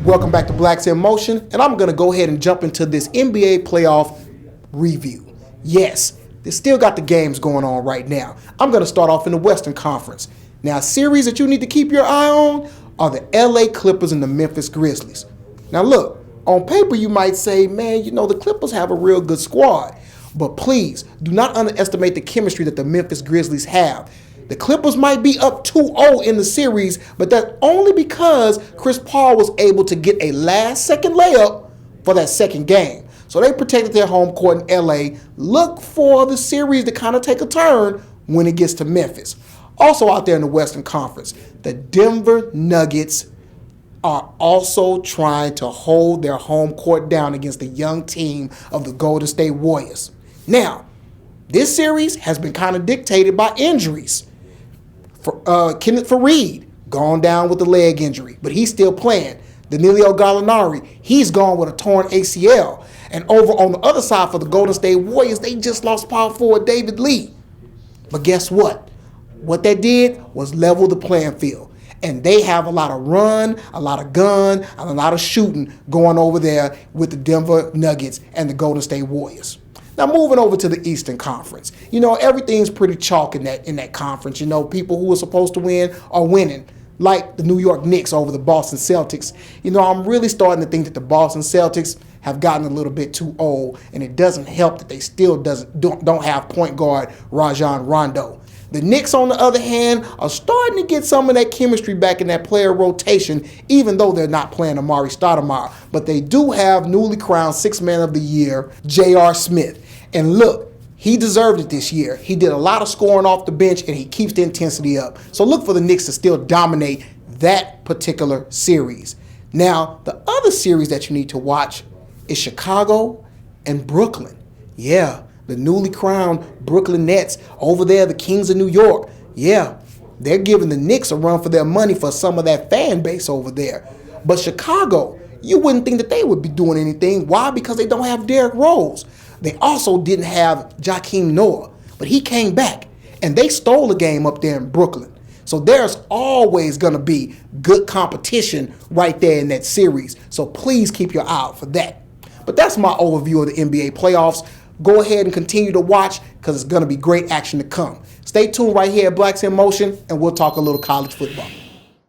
Welcome back to Blacks in Motion, and I'm going to go ahead and jump into this NBA playoff review. Yes, they still got the games going on right now. I'm going to start off in the Western Conference. Now, a series that you need to keep your eye on are the LA Clippers and the Memphis Grizzlies. Now, look, on paper you might say, man, the Clippers have a real good squad. But please, do not underestimate the chemistry that the Memphis Grizzlies have. The Clippers might be up 2-0 in the series, but that's only because Chris Paul was able to get a last-second layup for that second game. So they protected their home court in LA. Look for the series to kind of take a turn when it gets to Memphis. Also out there in the Western Conference, the Denver Nuggets are also trying to hold their home court down against the young team of the Golden State Warriors. Now, this series has been kind of dictated by injuries. Kenneth Faried gone down with a leg injury, but he's still playing. Danilo Gallinari, he's gone with a torn ACL. And over on the other side for the Golden State Warriors, they just lost power forward David Lee. But guess what? What they did was level the playing field. And they have a lot of run, a lot of gun, and a lot of shooting going over there with the Denver Nuggets and the Golden State Warriors. Now, moving over to the Eastern Conference. Everything's pretty chalk in that conference. People who are supposed to win are winning, like the New York Knicks over the Boston Celtics. I'm really starting to think that the Boston Celtics have gotten a little bit too old, and it doesn't help that they still don't have point guard Rajon Rondo. The Knicks, on the other hand, are starting to get some of that chemistry back in that player rotation, even though they're not playing Amari Stoudemire. But they do have newly crowned Sixth Man of the Year, J.R. Smith. And look, he deserved it this year. He did a lot of scoring off the bench, and he keeps the intensity up. So look for the Knicks to still dominate that particular series. Now, the other series that you need to watch is Chicago and Brooklyn. Yeah, the newly crowned Brooklyn Nets over there, the Kings of New York. Yeah, they're giving the Knicks a run for their money for some of that fan base over there. But Chicago, you wouldn't think that they would be doing anything. Why? Because they don't have Derrick Rose. They also didn't have Joakim Noah, but he came back, and they stole a game up there in Brooklyn. So there's always going to be good competition right there in that series. So please keep your eye out for that. But that's my overview of the NBA playoffs. Go ahead and continue to watch because it's going to be great action to come. Stay tuned right here at Blacks in Motion, and we'll talk a little college football.